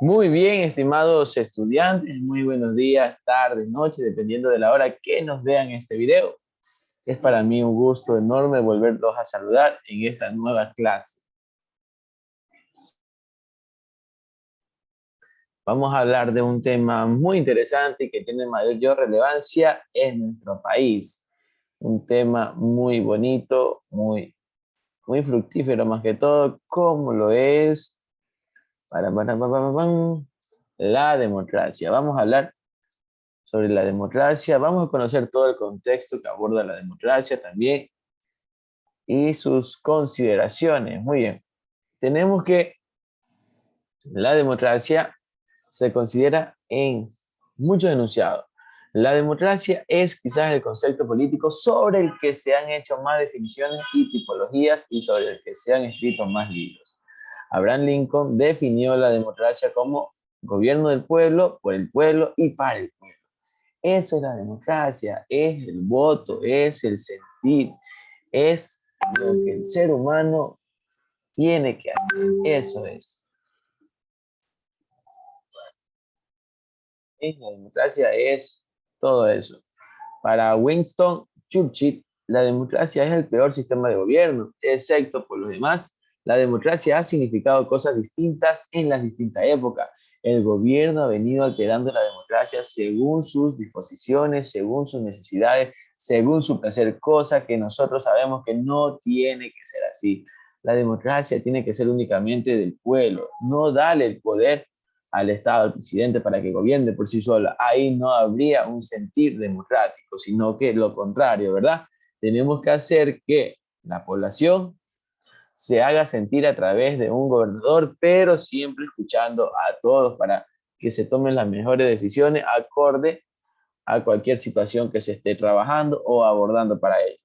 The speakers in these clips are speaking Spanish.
Muy bien, estimados estudiantes, muy buenos días, tardes, noches, dependiendo de la hora que nos vean este video. Es para mí un gusto enorme volverlos a saludar en esta nueva clase. Vamos a hablar de un tema muy interesante y que tiene mayor relevancia en nuestro país. Un tema muy bonito, muy fructífero más que todo, como lo es la democracia. Vamos a hablar sobre la democracia. Vamos a conocer todo el contexto que aborda la democracia también y sus consideraciones. Muy bien. Tenemos que la democracia se considera en muchos enunciados. La democracia es quizás el concepto político sobre el que se han hecho más definiciones y tipologías y sobre el que se han escrito más libros. Abraham Lincoln definió la democracia como gobierno del pueblo, por el pueblo y para el pueblo. Eso es la democracia, es el voto, es el sentir, es lo que el ser humano tiene que hacer. Eso es. La democracia es todo eso. Para Winston Churchill, la democracia es el peor sistema de gobierno, excepto por los demás. La democracia ha significado cosas distintas en las distintas épocas. El gobierno ha venido alterando la democracia según sus disposiciones, según sus necesidades, según su placer, cosa que nosotros sabemos que no tiene que ser así. La democracia tiene que ser únicamente del pueblo, no darle el poder al Estado, al presidente, para que gobierne por sí sola. Ahí no habría un sentir democrático, sino que lo contrario, ¿verdad? Tenemos que hacer que la población se haga sentir a través de un gobernador, pero siempre escuchando a todos para que se tomen las mejores decisiones acorde a cualquier situación que se esté trabajando o abordando para ello.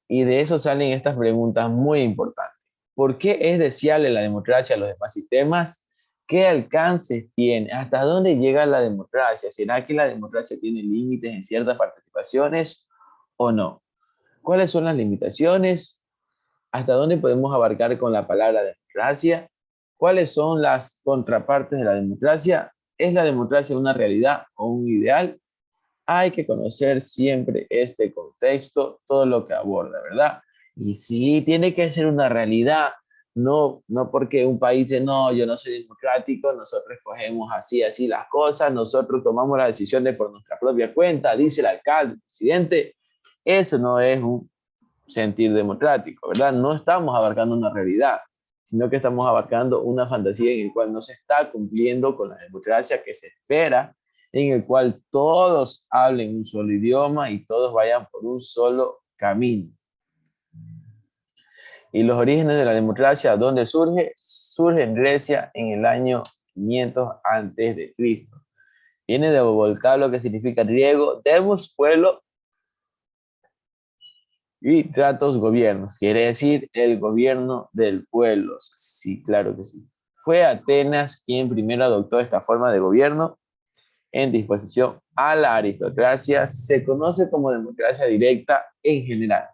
Y de eso salen estas preguntas muy importantes. ¿Por qué es deseable la democracia a los demás sistemas? ¿Qué alcances tiene? ¿Hasta dónde llega la democracia? ¿Será que la democracia tiene límites en ciertas participaciones o no? ¿Cuáles son las limitaciones? ¿Hasta dónde podemos abarcar con la palabra democracia? ¿Cuáles son las contrapartes de la democracia? ¿Es la democracia una realidad o un ideal? Hay que conocer siempre este contexto, todo lo que aborda, ¿verdad? Y sí, tiene que ser una realidad, no porque un país dice, no, yo no soy democrático, nosotros escogemos así las cosas, nosotros tomamos las decisiones por nuestra propia cuenta, dice el alcalde, el presidente, eso no es un sentir democrático, ¿verdad? No estamos abarcando una realidad, sino que estamos abarcando una fantasía en la cual no se está cumpliendo con la democracia que se espera, en el cual todos hablen un solo idioma y todos vayan por un solo camino. Y los orígenes de la democracia, ¿dónde surge? Surge en Grecia en el año 500 antes de Cristo. Viene de vocablo que significa griego, demos, pueblo, y tratos gobiernos, quiere decir el gobierno del pueblo. Sí, claro que sí. Fue Atenas quien primero adoptó esta forma de gobierno en disposición a la aristocracia. Se conoce como democracia directa en general.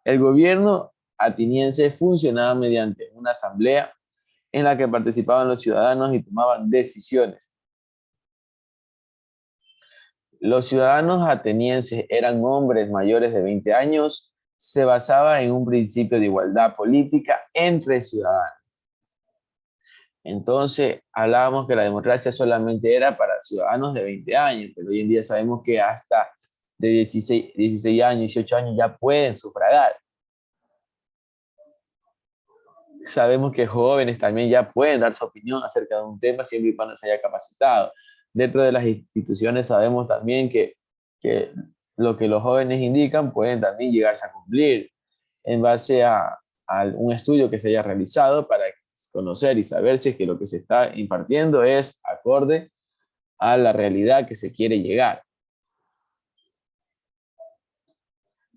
El gobierno ateniense funcionaba mediante una asamblea en la que participaban los ciudadanos y tomaban decisiones. Los ciudadanos atenienses eran hombres mayores de 20 años, se basaba en un principio de igualdad política entre ciudadanos. Entonces, hablábamos que la democracia solamente era para ciudadanos de 20 años, pero hoy en día sabemos que hasta de 16 años, 18 años ya pueden sufragar. Sabemos que jóvenes también ya pueden dar su opinión acerca de un tema siempre y cuando se haya capacitado. Dentro de las instituciones sabemos también que lo que los jóvenes indican pueden también llegarse a cumplir en base a un estudio que se haya realizado para conocer y saber si es que lo que se está impartiendo es acorde a la realidad que se quiere llegar.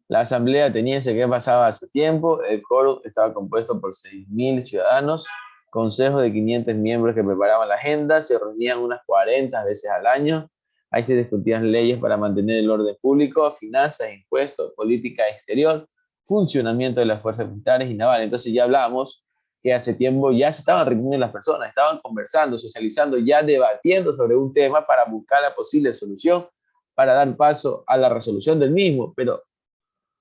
La asamblea ateniense que pasaba hace tiempo, el coro estaba compuesto por 6.000 ciudadanos, consejo de 500 miembros que preparaban la agenda, se reunían unas 40 veces al año, ahí se discutían leyes para mantener el orden público, finanzas, impuestos, política exterior, funcionamiento de las fuerzas militares y navales. Entonces ya hablamos que hace tiempo ya se estaban reuniendo las personas, estaban conversando, socializando, ya debatiendo sobre un tema para buscar la posible solución, para dar paso a la resolución del mismo, pero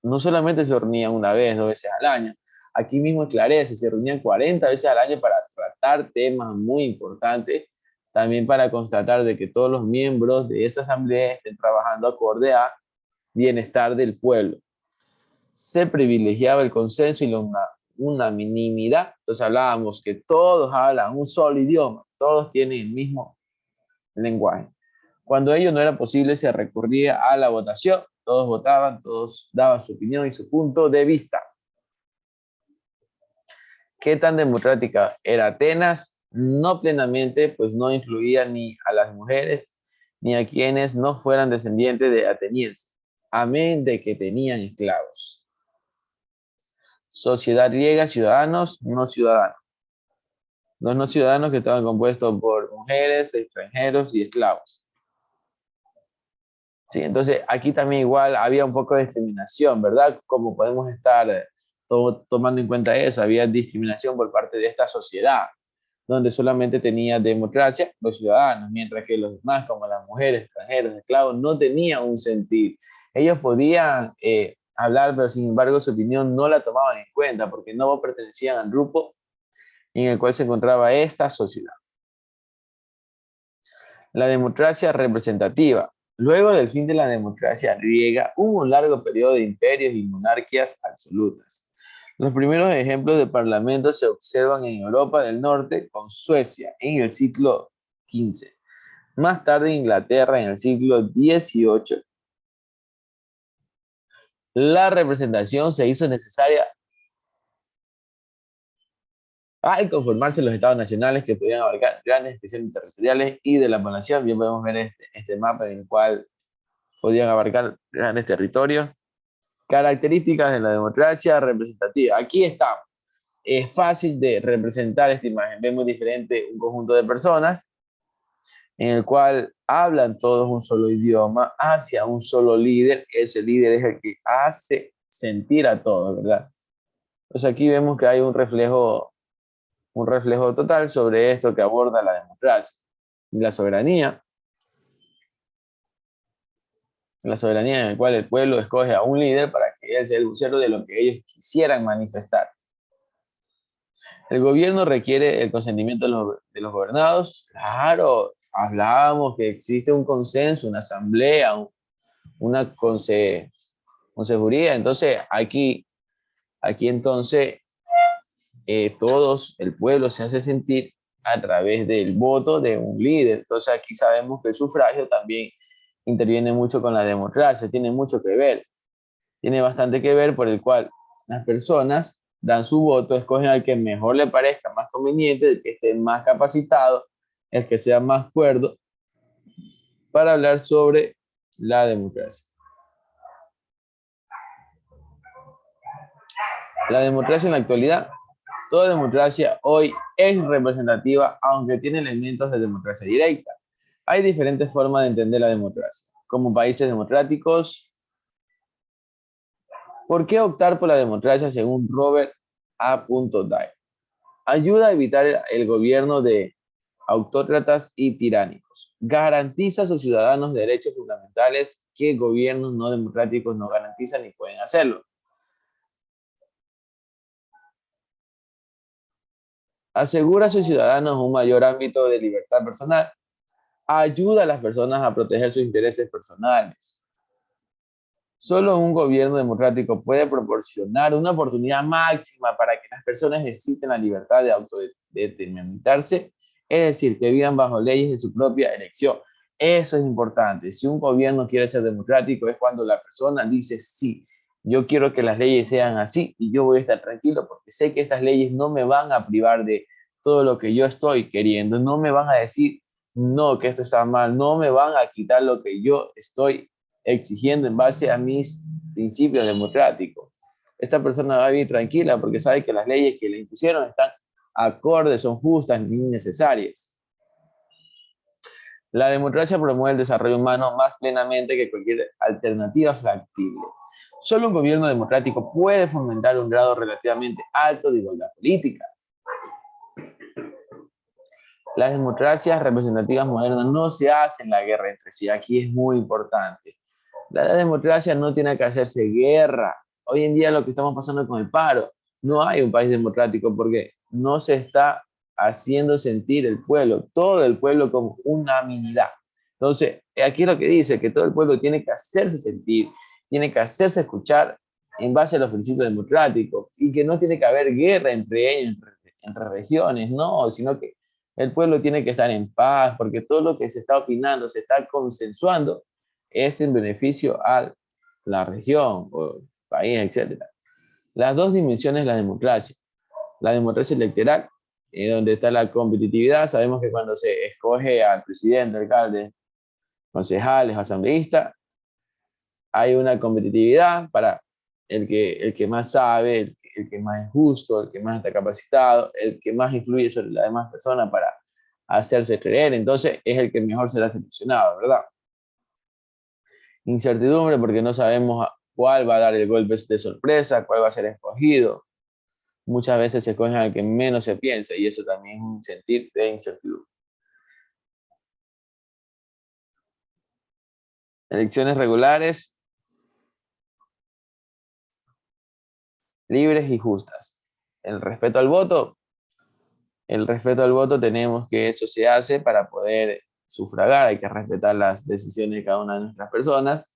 no solamente se reunían una vez, 2 veces al año, aquí mismo esclarece, se reunían 40 veces al año para tratar temas muy importantes, también para constatar de que todos los miembros de esta asamblea estén trabajando acorde a bienestar del pueblo. Se privilegiaba el consenso y la unanimidad. Entonces hablábamos que todos hablan un solo idioma, todos tienen el mismo lenguaje. Cuando ello no era posible, se recurría a la votación. Todos votaban, todos daban su opinión y su punto de vista. ¿Qué tan democrática era Atenas? No plenamente, pues no incluía ni a las mujeres ni a quienes no fueran descendientes de atenienses, amén de que tenían esclavos. Sociedad griega, ciudadanos, no ciudadanos. Los no ciudadanos que estaban compuestos por mujeres, extranjeros y esclavos. Sí, entonces aquí también igual había un poco de discriminación, ¿verdad? Como podemos estar tomando en cuenta eso, había discriminación por parte de esta sociedad, donde solamente tenía democracia los ciudadanos, mientras que los demás, como las mujeres, extranjeros, esclavos, no tenían un sentir. Ellos podían hablar, pero sin embargo su opinión no la tomaban en cuenta, porque no pertenecían al grupo en el cual se encontraba esta sociedad. La democracia representativa. Luego del fin de la democracia griega, hubo un largo periodo de imperios y monarquías absolutas. Los primeros ejemplos de parlamentos se observan en Europa del Norte con Suecia en el siglo XV. Más tarde en Inglaterra en el siglo XVIII. La representación se hizo necesaria al conformarse los estados nacionales que podían abarcar grandes extensiones territoriales y de la población. Bien podemos ver este mapa en el cual podían abarcar grandes territorios. Características de la democracia representativa. Aquí estamos. Es fácil de representar esta imagen. Vemos diferente un conjunto de personas en el cual hablan todos un solo idioma hacia un solo líder. Ese líder es el que hace sentir a todos, ¿verdad? Entonces aquí vemos que hay un reflejo total sobre esto que aborda la democracia y la soberanía. La soberanía en la cual el pueblo escoge a un líder para que él sea el vocero de lo que ellos quisieran manifestar. El gobierno requiere el consentimiento de los gobernados. Claro, hablábamos que existe un consenso, una asamblea, una consejería. Entonces, aquí entonces, todos, el pueblo se hace sentir a través del voto de un líder. Entonces, aquí sabemos que el sufragio también interviene mucho con la democracia, tiene mucho que ver. Tiene bastante que ver por el cual las personas dan su voto, escogen al que mejor le parezca más conveniente, el que esté más capacitado, el que sea más cuerdo, para hablar sobre la democracia. La democracia en la actualidad, toda democracia hoy es representativa, aunque tiene elementos de democracia directa. Hay diferentes formas de entender la democracia. Como países democráticos, ¿por qué optar por la democracia según Robert A. Dye? Ayuda a evitar el gobierno de autócratas y tiránicos. Garantiza a sus ciudadanos derechos fundamentales que gobiernos no democráticos no garantizan ni pueden hacerlo. Asegura a sus ciudadanos un mayor ámbito de libertad personal. Ayuda a las personas a proteger sus intereses personales. Solo un gobierno democrático puede proporcionar una oportunidad máxima para que las personas ejerciten la libertad de autodeterminarse, es decir, que vivan bajo leyes de su propia elección. Eso es importante. Si un gobierno quiere ser democrático es cuando la persona dice sí, yo quiero que las leyes sean así y yo voy a estar tranquilo porque sé que estas leyes no me van a privar de todo lo que yo estoy queriendo, no me van a decir no, que esto está mal, no me van a quitar lo que yo estoy exigiendo en base a mis principios democráticos. Esta persona va a vivir tranquila porque sabe que las leyes que le impusieron están acordes, son justas y necesarias. La democracia promueve el desarrollo humano más plenamente que cualquier alternativa factible. Solo un gobierno democrático puede fomentar un grado relativamente alto de igualdad política. Las democracias representativas modernas no se hacen la guerra entre sí. Aquí es muy importante. La democracia no tiene que hacerse guerra. Hoy en día lo que estamos pasando con el paro, no hay un país democrático porque no se está haciendo sentir el pueblo, todo el pueblo como una unidad. Entonces, aquí es lo que dice, que todo el pueblo tiene que hacerse sentir, tiene que hacerse escuchar en base a los principios democráticos y que no tiene que haber guerra entre ellos, entre regiones, no, sino que el pueblo tiene que estar en paz porque todo lo que se está opinando, se está consensuando es en beneficio a la región o país, etcétera. Las dos dimensiones de la democracia electoral, donde está la competitividad, sabemos que cuando se escoge al presidente, alcalde, concejales, asambleístas, hay una competitividad para el que más sabe, el que más es justo, el que más está capacitado, el que más influye sobre las demás personas para hacerse creer, entonces es el que mejor será seleccionado, ¿verdad? Incertidumbre porque no sabemos cuál va a dar el golpe de sorpresa, cuál va a ser escogido. Muchas veces se escoge al que menos se piensa y eso también es un sentir de incertidumbre. Elecciones regulares, libres y justas. El respeto al voto, el respeto al voto tenemos que eso se hace para poder sufragar, hay que respetar las decisiones de cada una de nuestras personas.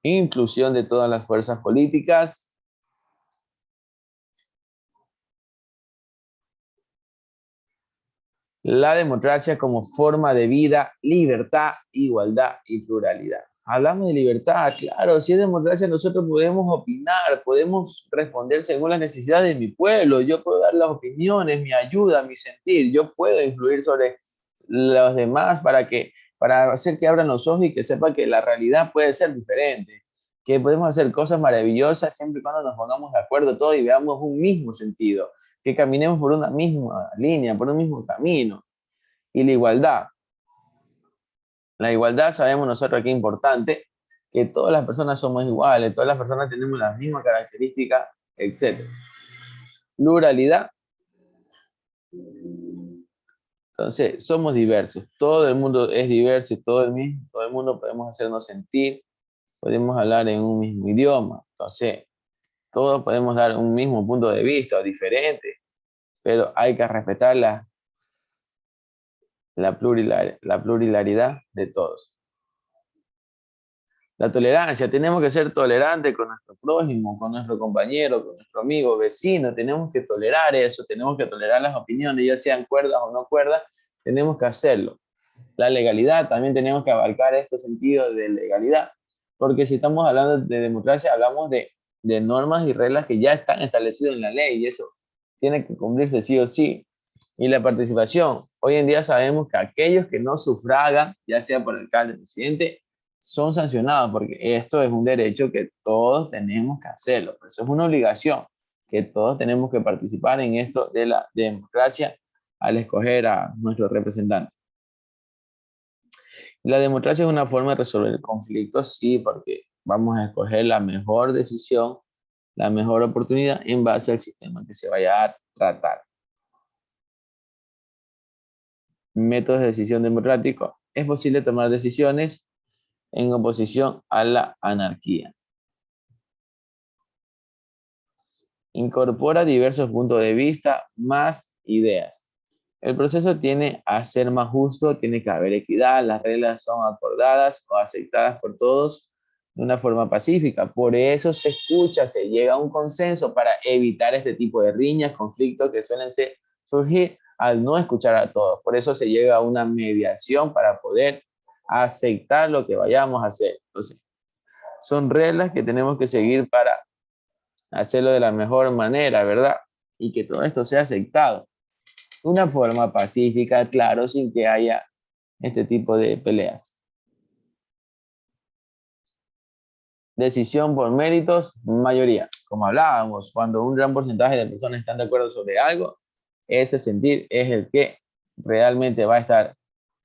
Inclusión de todas las fuerzas políticas. La democracia como forma de vida, libertad, igualdad y pluralidad. Hablamos de libertad, claro, si es democracia nosotros podemos opinar, podemos responder según las necesidades de mi pueblo, yo puedo dar las opiniones, mi ayuda, mi sentir, yo puedo influir sobre los demás para hacer que abran los ojos y que sepan que la realidad puede ser diferente, que podemos hacer cosas maravillosas siempre y cuando nos pongamos de acuerdo todos y veamos un mismo sentido, que caminemos por una misma línea, por un mismo camino. Y la igualdad sabemos nosotros que es importante, que todas las personas somos iguales, todas las personas tenemos las mismas características, etc. Pluralidad, entonces somos diversos, todo el mundo es diverso y todo el mundo podemos hacernos sentir, podemos hablar en un mismo idioma, entonces todos podemos dar un mismo punto de vista diferente, pero hay que respetar la pluralidad de todos. La tolerancia, tenemos que ser tolerantes con nuestro prójimo, con nuestro compañero, con nuestro amigo, vecino, tenemos que tolerar eso, tenemos que tolerar las opiniones, ya sean cuerdas o no cuerdas, tenemos que hacerlo. La legalidad, también tenemos que abarcar este sentido de legalidad, porque si estamos hablando de democracia, hablamos de normas y reglas que ya están establecidas en la ley y eso tiene que cumplirse sí o sí. Y la participación, hoy en día sabemos que aquellos que no sufragan, ya sea por alcalde o presidente, son sancionados porque esto es un derecho que todos tenemos que hacerlo. Eso es una obligación que todos tenemos que participar en esto de la democracia al escoger a nuestros representantes. La democracia es una forma de resolver conflictos, sí, porque vamos a escoger la mejor decisión, la mejor oportunidad en base al sistema que se vaya a tratar. Métodos de decisión democrático. Es posible tomar decisiones en oposición a la anarquía. Incorpora diversos puntos de vista, más ideas. El proceso tiene a ser más justo, tiene que haber equidad, las reglas son acordadas o aceptadas por todos de una forma pacífica. Por eso se escucha, se llega a un consenso para evitar este tipo de riñas, conflictos que suelen surgir al no escuchar a todos. Por eso se llega a una mediación para poder aceptar lo que vayamos a hacer. Entonces, son reglas que tenemos que seguir para hacerlo de la mejor manera, ¿verdad? Y que todo esto sea aceptado. De una forma pacífica, claro, sin que haya este tipo de peleas. Decisión por méritos, mayoría. Como hablábamos, cuando un gran porcentaje de personas están de acuerdo sobre algo, ese sentir es el que realmente va a estar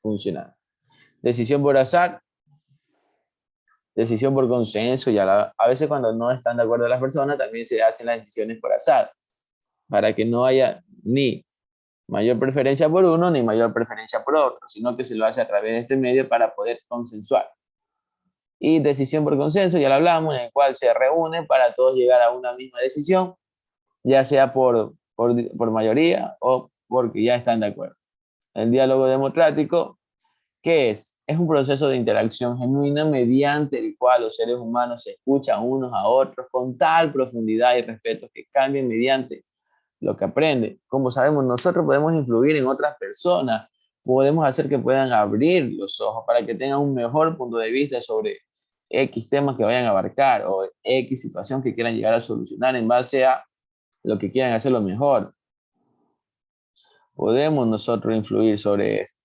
funcionando. Decisión por azar, decisión por consenso, y a veces cuando no están de acuerdo las personas, también se hacen las decisiones por azar, para que no haya ni mayor preferencia por uno ni mayor preferencia por otro, sino que se lo hace a través de este medio para poder consensuar. Y decisión por consenso, ya lo hablamos, en el cual se reúne para todos llegar a una misma decisión, ya sea por mayoría o porque ya están de acuerdo. El diálogo democrático, ¿qué es? Es un proceso de interacción genuina mediante el cual los seres humanos se escuchan unos a otros con tal profundidad y respeto que cambien mediante lo que aprenden. Como sabemos, nosotros podemos influir en otras personas, podemos hacer que puedan abrir los ojos para que tengan un mejor punto de vista sobre X temas que vayan a abarcar o X situación que quieran llegar a solucionar en base a lo que quieran hacer lo mejor. Podemos nosotros influir sobre esto.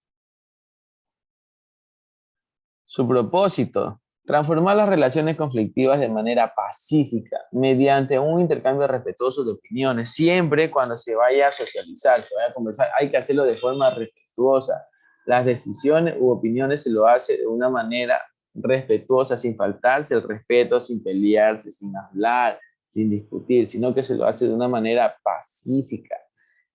Su propósito, transformar las relaciones conflictivas de manera pacífica, mediante un intercambio respetuoso de opiniones. Siempre cuando se vaya a socializar, se vaya a conversar, hay que hacerlo de forma respetuosa. Las decisiones u opiniones se lo hace de una manera respetuosa, sin faltarse el respeto, sin pelearse, sin hablar, sin discutir, sino que se lo hace de una manera pacífica.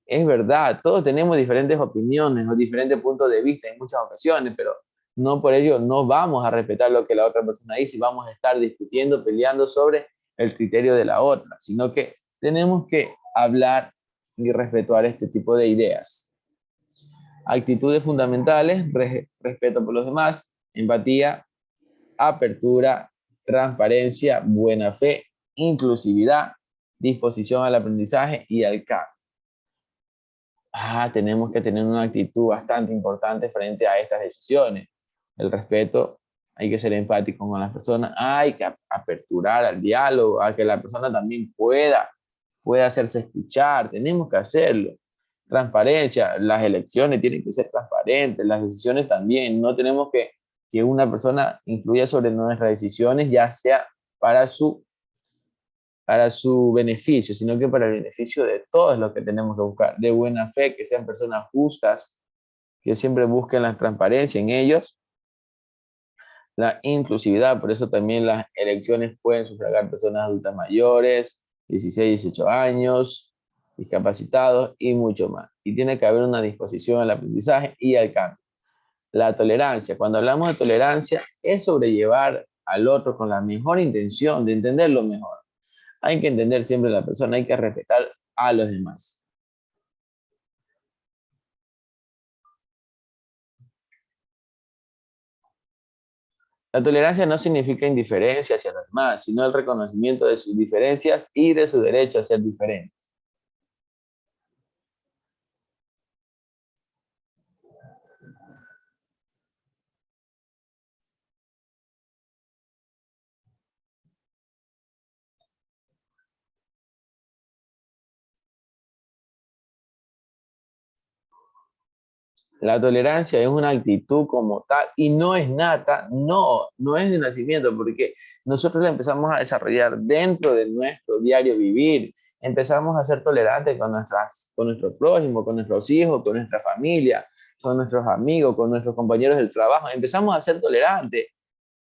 Es verdad, todos tenemos diferentes opiniones o diferentes puntos de vista en muchas ocasiones, pero no por ello no vamos a respetar lo que la otra persona dice y vamos a estar discutiendo, peleando sobre el criterio de la otra, sino que tenemos que hablar y respetar este tipo de ideas. Actitudes fundamentales, respeto por los demás, empatía, apertura, transparencia, buena fe, inclusividad, disposición al aprendizaje y al cambio. Tenemos que tener una actitud bastante importante frente a estas decisiones. El respeto, hay que ser empático con las personas, hay que aperturar al diálogo, a que la persona también pueda hacerse escuchar, tenemos que hacerlo. Transparencia, las elecciones tienen que ser transparentes, las decisiones también, no tenemos que una persona influya sobre nuestras decisiones, ya sea para su beneficio, sino que para el beneficio de todos los que tenemos que buscar, de buena fe, que sean personas justas, que siempre busquen la transparencia en ellos, la inclusividad, por eso también las elecciones pueden sufragar personas adultas mayores, 16, 18 años, discapacitados y mucho más. Y tiene que haber una disposición al aprendizaje y al cambio. La tolerancia, cuando hablamos de tolerancia, es sobrellevar al otro con la mejor intención de entenderlo mejor. Hay que entender siempre a la persona, hay que respetar a los demás. La tolerancia no significa indiferencia hacia los demás, sino el reconocimiento de sus diferencias y de su derecho a ser diferente. La tolerancia es una actitud como tal y no es nata, no es de nacimiento, porque nosotros la empezamos a desarrollar dentro de nuestro diario vivir. Empezamos a ser tolerantes con nuestro prójimo, con nuestros hijos, con nuestra familia, con nuestros amigos, con nuestros compañeros del trabajo. Empezamos a ser tolerantes,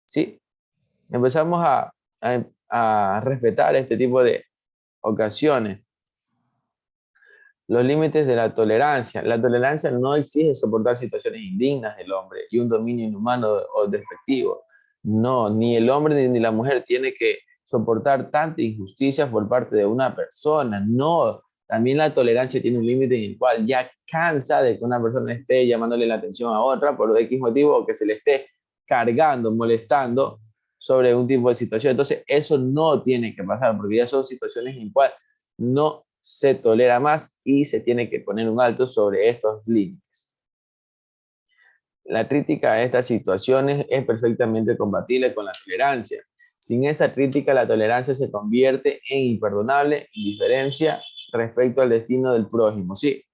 ¿sí? Empezamos a respetar este tipo de ocasiones. Los límites de la tolerancia. La tolerancia no exige soportar situaciones indignas del hombre y un dominio inhumano o despectivo. No, ni el hombre ni la mujer tiene que soportar tanta injusticia por parte de una persona. No, también la tolerancia tiene un límite en el cual ya cansa de que una persona esté llamándole la atención a otra por X motivo o que se le esté cargando, molestando sobre un tipo de situación. Entonces, eso no tiene que pasar porque ya son situaciones en cual no se tolera más y se tiene que poner un alto sobre estos límites. La crítica a estas situaciones es perfectamente compatible con la tolerancia. Sin esa crítica, la tolerancia se convierte en imperdonable indiferencia respecto al destino del prójimo. Sí,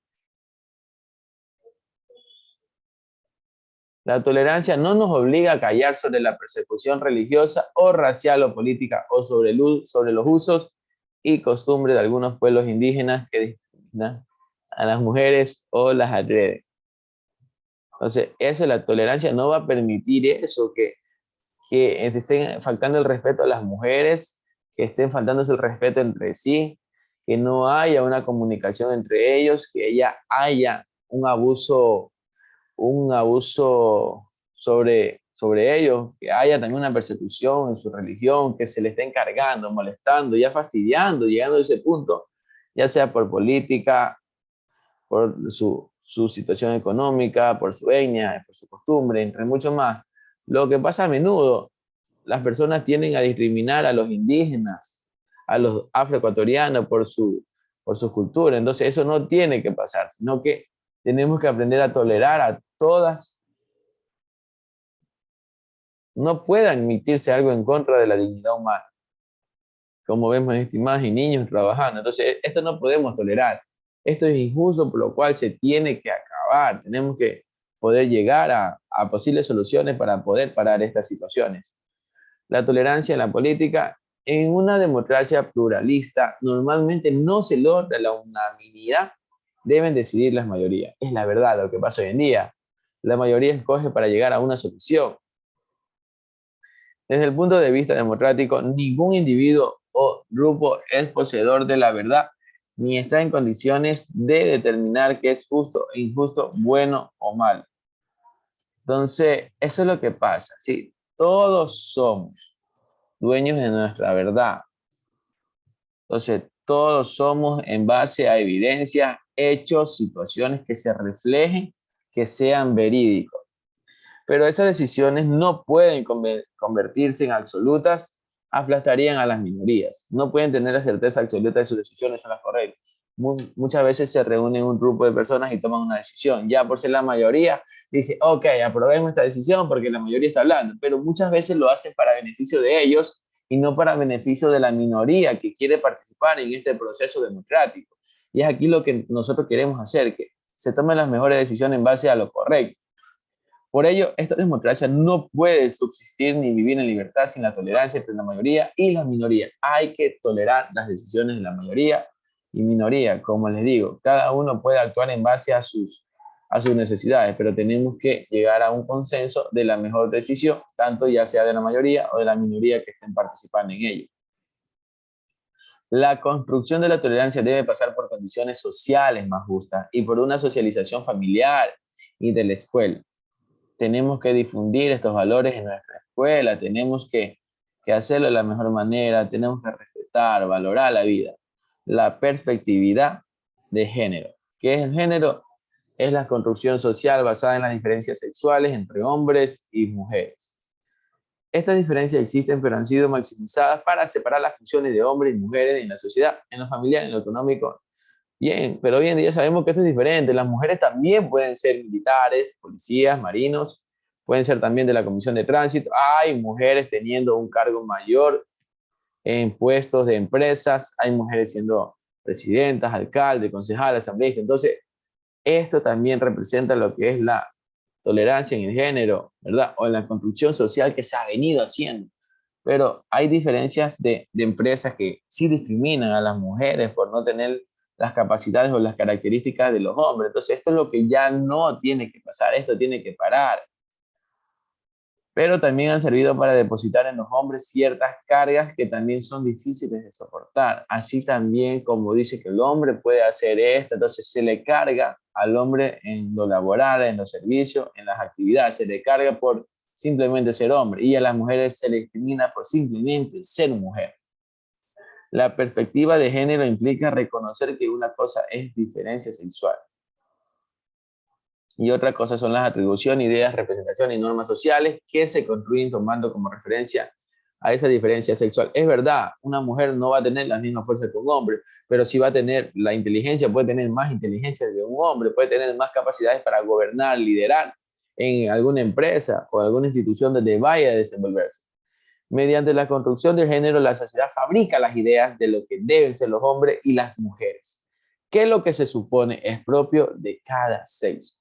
la tolerancia no nos obliga a callar sobre la persecución religiosa o racial o política o sobre los usos y costumbres de algunos pueblos indígenas que discriminan a las mujeres o las agreden. Entonces, eso, la tolerancia no va a permitir eso, que estén faltando el respeto a las mujeres, que estén faltándose el respeto entre sí, que no haya una comunicación entre ellos, que haya un abuso sobre ellos, que haya también una persecución en su religión, que se le esté encargando, molestando, ya fastidiando, llegando a ese punto, ya sea por política, por su situación económica, por su etnia, por su costumbre, entre mucho más. Lo que pasa a menudo, las personas tienden a discriminar a los indígenas, a los afroecuatorianos por su cultura. Entonces eso no tiene que pasar, sino que tenemos que aprender a tolerar a todas. No puede admitirse algo en contra de la dignidad humana, como vemos estimadas y niños trabajando. Entonces, esto no podemos tolerar. Esto es injusto, por lo cual se tiene que acabar. Tenemos que poder llegar a posibles soluciones para poder parar estas situaciones. La tolerancia en la política, en una democracia pluralista, normalmente no se logra la unanimidad, deben decidir las mayorías. Es la verdad lo que pasa hoy en día. La mayoría escoge para llegar a una solución. Desde el punto de vista democrático, ningún individuo o grupo es poseedor de la verdad, ni está en condiciones de determinar qué es justo e injusto, bueno o mal. Entonces, eso es lo que pasa. Sí, todos somos dueños de nuestra verdad. Entonces, todos somos en base a evidencias, hechos, situaciones que se reflejen, que sean verídicos. Pero esas decisiones no pueden convertirse en absolutas, aplastarían a las minorías. No pueden tener la certeza absoluta de sus decisiones son las correctas. Muchas veces se reúnen un grupo de personas y toman una decisión. Ya por ser la mayoría, dice, ok, aprobemos esta decisión porque la mayoría está hablando. Pero muchas veces lo hacen para beneficio de ellos y no para beneficio de la minoría que quiere participar en este proceso democrático. Y es aquí lo que nosotros queremos hacer, que se tomen las mejores decisiones en base a lo correcto. Por ello, esta democracia no puede subsistir ni vivir en libertad sin la tolerancia entre la mayoría y la minoría. Hay que tolerar las decisiones de la mayoría y minoría. Como les digo, cada uno puede actuar en base a sus necesidades, pero tenemos que llegar a un consenso de la mejor decisión, tanto ya sea de la mayoría o de la minoría que estén participando en ello. La construcción de la tolerancia debe pasar por condiciones sociales más justas y por una socialización familiar y de la escuela. Tenemos que difundir estos valores en nuestra escuela, tenemos que hacerlo de la mejor manera, tenemos que respetar, valorar la vida. La perspectividad de género. ¿Qué es el género? Es la construcción social basada en las diferencias sexuales entre hombres y mujeres. Estas diferencias existen, pero han sido maximizadas para separar las funciones de hombres y mujeres en la sociedad, en lo familiar, en lo económico. Bien, pero hoy en día sabemos que esto es diferente. Las mujeres también pueden ser militares, policías, marinos, pueden ser también de la Comisión de Tránsito. Hay mujeres teniendo un cargo mayor en puestos de empresas, hay mujeres siendo presidentas, alcaldes, concejales, asambleístas. Entonces, esto también representa lo que es la tolerancia en el género, ¿verdad? O en la construcción social que se ha venido haciendo. Pero hay diferencias de empresas que sí discriminan a las mujeres por no tener las capacidades o las características de los hombres. Entonces, esto es lo que ya no tiene que pasar, esto tiene que parar. Pero también han servido para depositar en los hombres ciertas cargas que también son difíciles de soportar. Así también como dice que el hombre puede hacer esto, entonces se le carga al hombre en lo laboral, en los servicios, en las actividades, se le carga por simplemente ser hombre y a las mujeres se le discrimina por simplemente ser mujer. La perspectiva de género implica reconocer que una cosa es diferencia sexual y otra cosa son las atribuciones, ideas, representación y normas sociales que se construyen tomando como referencia a esa diferencia sexual. Es verdad, una mujer no va a tener la misma fuerza que un hombre, pero sí va a tener la inteligencia, puede tener más inteligencia que un hombre, puede tener más capacidades para gobernar, liderar en alguna empresa o alguna institución donde vaya a desenvolverse. Mediante la construcción del género, la sociedad fabrica las ideas de lo que deben ser los hombres y las mujeres, que es lo que se supone es propio de cada sexo.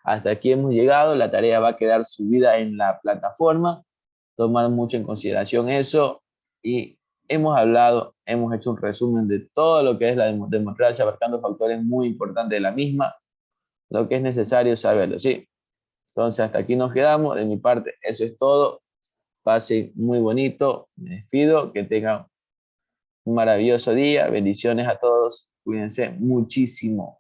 Hasta aquí hemos llegado, la tarea va a quedar subida en la plataforma, tomar mucho en consideración eso y hemos hablado, hemos hecho un resumen de todo lo que es la democracia, abarcando factores muy importantes de la misma, lo que es necesario saberlo, ¿sí? Entonces hasta aquí nos quedamos, de mi parte eso es todo, pasen muy bonito, me despido, que tengan un maravilloso día. Bendiciones a todos. Cuídense muchísimo.